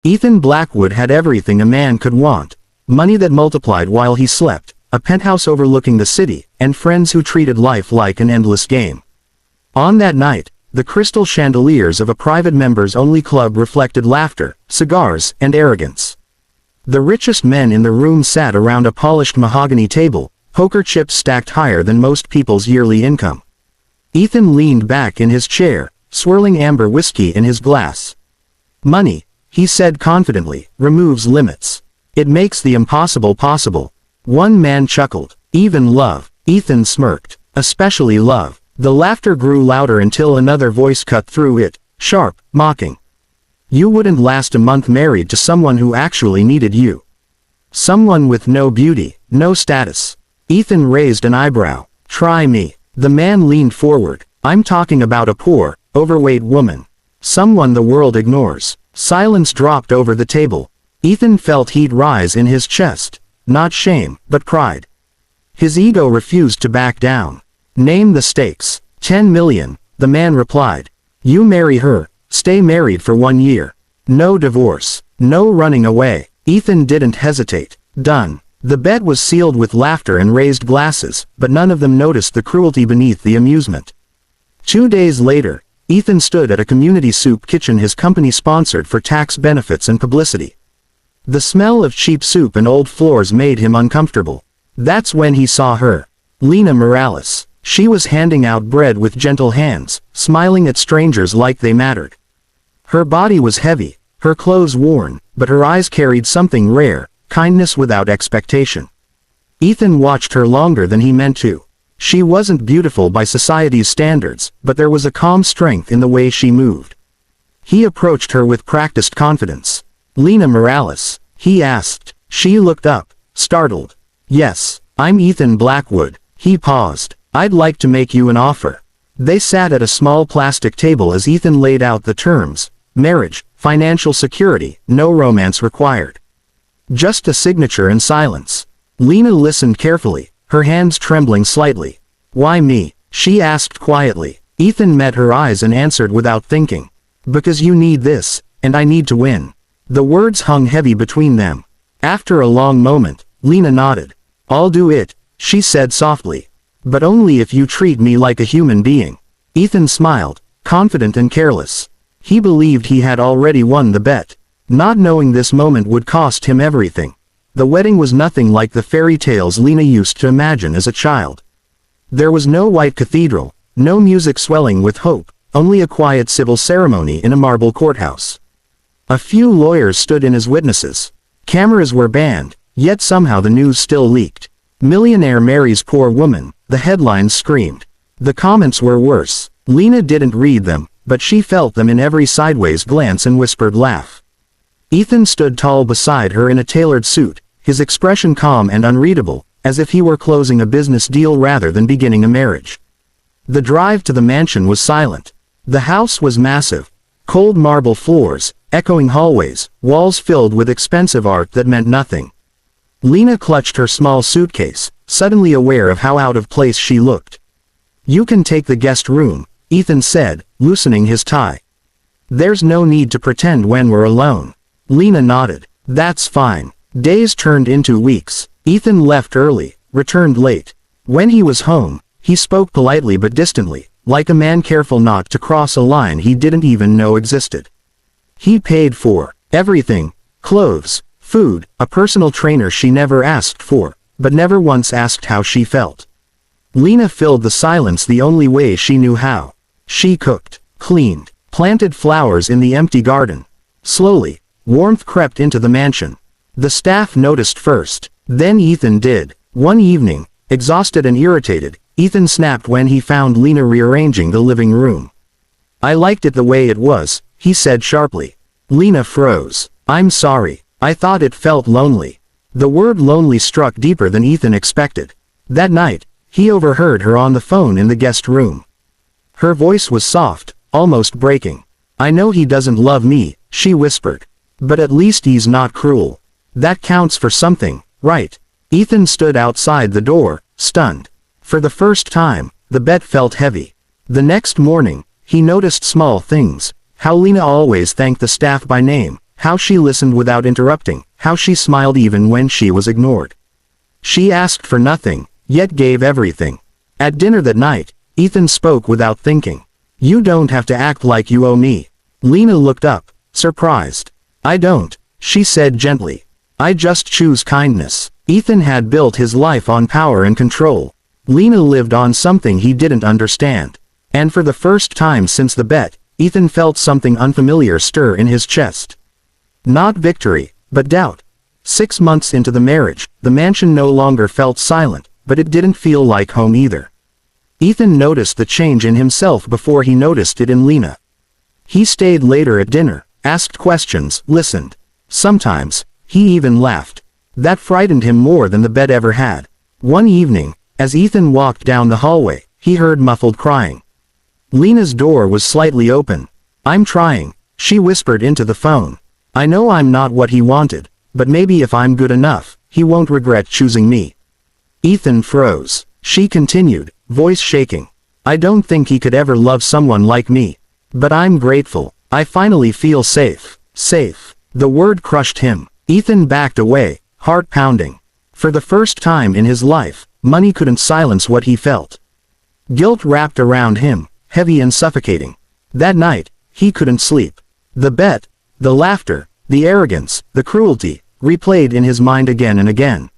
Ethan Blackwood had everything a man could want. Money that multiplied while he slept, a penthouse overlooking the city, and friends who treated life like an endless game. On that night, the crystal chandeliers of a private members-only club reflected laughter, cigars, and arrogance. The richest men in the room sat around a polished mahogany table, poker chips stacked higher than most people's yearly income. Ethan leaned back in his chair, swirling amber whiskey in his glass. Money, he said confidently, removes limits. It makes the impossible possible. One man chuckled. Even love. Ethan smirked. Especially love. The laughter grew louder until another voice cut through it, sharp, mocking. You wouldn't last a month married to someone who actually needed you. Someone with no beauty, no status. Ethan raised an eyebrow. Try me. The man leaned forward. I'm talking about a poor, overweight woman. Someone the world ignores. Silence dropped over the table. Ethan felt heat rise in his chest. Not shame, but pride. His ego refused to back down. Name the stakes. 10 million, the man replied. You marry her, stay married for 1 year. No divorce. No running away. Ethan didn't hesitate. Done. The bet was sealed with laughter and raised glasses, but none of them noticed the cruelty beneath the amusement. 2 days later, Ethan stood at a community soup kitchen his company sponsored for tax benefits and publicity. The smell of cheap soup and old floors made him uncomfortable. That's when he saw her. Lena Morales. She was handing out bread with gentle hands, smiling at strangers like they mattered. Her body was heavy, her clothes worn, but her eyes carried something rare, kindness without expectation. Ethan watched her longer than he meant to. She wasn't beautiful by society's standards, but there was a calm strength in the way she moved. He approached her with practiced confidence. Lena Morales, he asked. She looked up, startled. Yes, I'm Ethan Blackwood. He paused. I'd like to make you an offer. They sat at a small plastic table as Ethan laid out the terms. Marriage, financial security, no romance required. Just a signature and silence. Lena listened carefully, her hands trembling slightly. Why me? She asked quietly. Ethan met her eyes and answered without thinking. Because you need this, and I need to win. The words hung heavy between them. After a long moment, Lena nodded. I'll do it, she said softly. But only if you treat me like a human being. Ethan smiled, confident and careless. He believed he had already won the bet. Not knowing this moment would cost him everything. The wedding was nothing like the fairy tales Lena used to imagine as a child. There was no white cathedral, no music swelling with hope, only a quiet civil ceremony in a marble courthouse. A few lawyers stood in as witnesses. Cameras were banned, yet somehow the news still leaked. Millionaire marries poor woman, the headlines screamed. The comments were worse. Lena didn't read them, but she felt them in every sideways glance and whispered laugh. Ethan stood tall beside her in a tailored suit, his expression calm and unreadable, as if he were closing a business deal rather than beginning a marriage. The drive to the mansion was silent. The house was massive. Cold marble floors, echoing hallways, walls filled with expensive art that meant nothing. Lena clutched her small suitcase, suddenly aware of how out of place she looked. You can take the guest room, Ethan said, loosening his tie. There's no need to pretend when we're alone. Lena nodded. That's fine. Days turned into weeks. Ethan left early, returned late. When he was home, he spoke politely but distantly, like a man careful not to cross a line he didn't even know existed. He paid for everything: clothes, food, a personal trainer she never asked for, but never once asked how she felt. Lena filled the silence the only way she knew how. She cooked, cleaned, planted flowers in the empty garden. Slowly, warmth crept into the mansion. The staff noticed first, then Ethan did. One evening, exhausted and irritated, Ethan snapped when he found Lena rearranging the living room. I liked it the way it was, he said sharply. Lena froze. I'm sorry. I thought it felt lonely. The word lonely struck deeper than Ethan expected. That night, he overheard her on the phone in the guest room. Her voice was soft, almost breaking. I know he doesn't love me, she whispered. But at least he's not cruel. That counts for something, right? Ethan stood outside the door, stunned. For the first time, the bet felt heavy. The next morning, he noticed small things. How Lena always thanked the staff by name, How she listened without interrupting, how she smiled even when she was ignored. She asked for nothing, yet gave everything. At dinner that night, Ethan spoke without thinking. "You don't have to act like you owe me." Lena looked up, surprised. "I don't," she said gently. "I just choose kindness." Ethan had built his life on power and control. Lena lived on something he didn't understand. And for the first time since the bet, Ethan felt something unfamiliar stir in his chest. Not victory, but doubt. 6 months into the marriage, the mansion no longer felt silent, but it didn't feel like home either. Ethan noticed the change in himself before he noticed it in Lena. He stayed later at dinner, asked questions, listened. Sometimes, he even laughed. That frightened him more than the bet ever had. One evening, as Ethan walked down the hallway, he heard muffled crying. Lena's door was slightly open. "I'm trying," she whispered into the phone. "I know I'm not what he wanted, but maybe if I'm good enough, he won't regret choosing me." Ethan froze. She continued, voice shaking. "I don't think he could ever love someone like me. But I'm grateful. I finally feel safe." Safe. The word crushed him. Ethan backed away, heart pounding. For the first time in his life, money couldn't silence what he felt. Guilt wrapped around him, heavy and suffocating. That night, he couldn't sleep. The bet, the laughter, the arrogance, the cruelty, replayed in his mind again and again.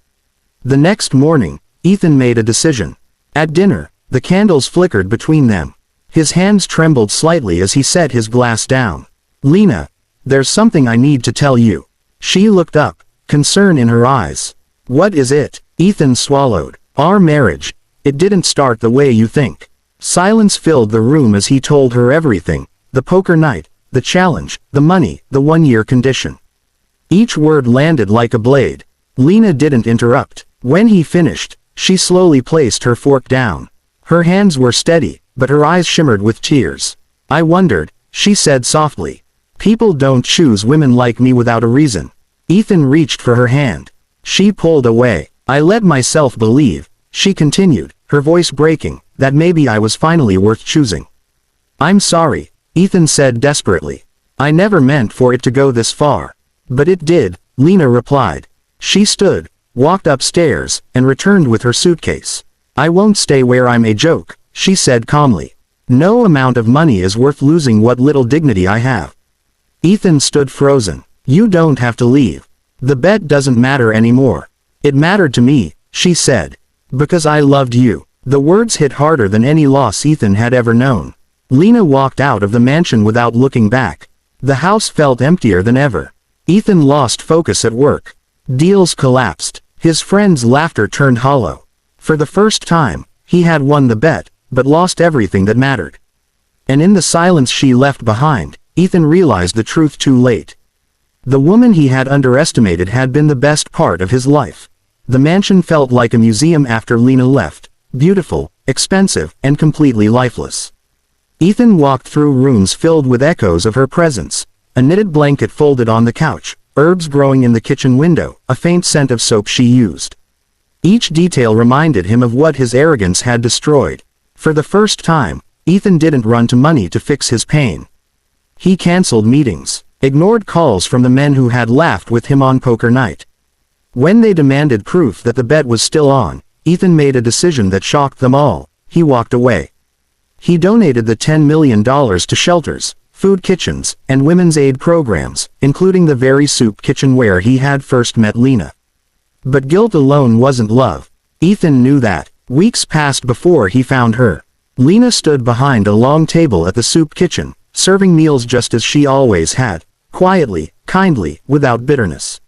The next morning, Ethan made a decision. At dinner, the candles flickered between them. His hands trembled slightly as he set his glass down. "Lena, there's something I need to tell you." She looked up, concern in her eyes. "What is it?" Ethan swallowed. "Our marriage. It didn't start the way you think." Silence filled the room as he told her everything. The poker night, the challenge, the money, the one-year condition. Each word landed like a blade. Lena didn't interrupt. When he finished, she slowly placed her fork down. Her hands were steady, but her eyes shimmered with tears. "I wondered," she said softly. "People don't choose women like me without a reason." Ethan reached for her hand. She pulled away. "I let myself believe," she continued, her voice breaking, "that maybe I was finally worth choosing." "I'm sorry," Ethan said desperately. "I never meant for it to go this far." "But it did," Lena replied. She stood, walked upstairs, and returned with her suitcase. "I won't stay where I'm a joke," she said calmly. "No amount of money is worth losing what little dignity I have." Ethan stood frozen. "You don't have to leave. The bet doesn't matter anymore." "It mattered to me," she said. "Because I loved you." The words hit harder than any loss Ethan had ever known. Lena walked out of the mansion without looking back. The house felt emptier than ever. Ethan lost focus at work. Deals collapsed. His friends' laughter turned hollow. For the first time, he had won the bet, but lost everything that mattered. And in the silence she left behind, Ethan realized the truth too late. The woman he had underestimated had been the best part of his life. The mansion felt like a museum after Lena left, beautiful, expensive, and completely lifeless. Ethan walked through rooms filled with echoes of her presence, a knitted blanket folded on the couch, herbs growing in the kitchen window, a faint scent of soap she used. Each detail reminded him of what his arrogance had destroyed. For the first time, Ethan didn't run to money to fix his pain. He canceled meetings, ignored calls from the men who had laughed with him on poker night. When they demanded proof that the bet was still on, Ethan made a decision that shocked them all. He walked away. He donated the $10 million to shelters, food kitchens, and women's aid programs, including the very soup kitchen where he had first met Lena. But guilt alone wasn't love. Ethan knew that. Weeks passed before he found her. Lena stood behind a long table at the soup kitchen, serving meals just as she always had, quietly, kindly, without bitterness.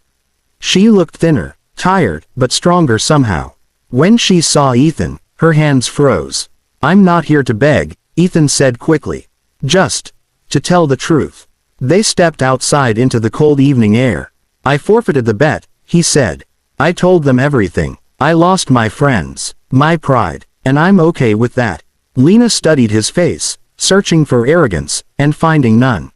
She looked thinner, tired, but stronger somehow. When she saw Ethan, her hands froze. "I'm not here to beg," Ethan said quickly. "Just to tell the truth." They stepped outside into the cold evening air. "I forfeited the bet," he said. "I told them everything. I lost my friends, my pride, and I'm okay with that." Lena studied his face, searching for arrogance, and finding none.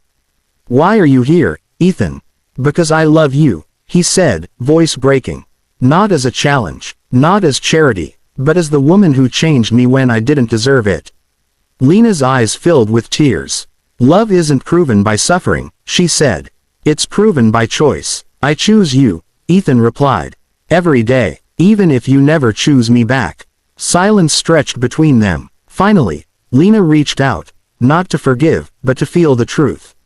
"Why are you here, Ethan?" "Because I love you," he said, voice breaking. "Not as a challenge, not as charity, but as the woman who changed me when I didn't deserve it." Lena's eyes filled with tears. "Love isn't proven by suffering," she said. It's proven by choice. I choose you, Ethan replied. Every day, even if you never choose me back. Silence stretched between them. Finally, Lena reached out, not to forgive, but to feel the truth.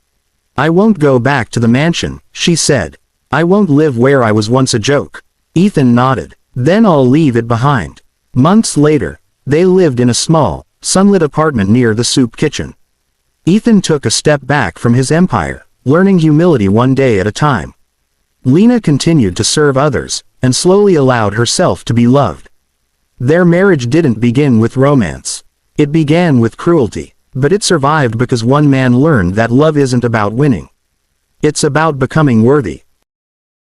I won't go back to the mansion, she said. I won't live where I was once a joke. Ethan nodded. Then I'll leave it behind. Months later, they lived in a small, sunlit apartment near the soup kitchen. Ethan took a step back from his empire, learning humility one day at a time. Lena continued to serve others, and slowly allowed herself to be loved. Their marriage didn't begin with romance. It began with cruelty, but it survived because one man learned that love isn't about winning. It's about becoming worthy.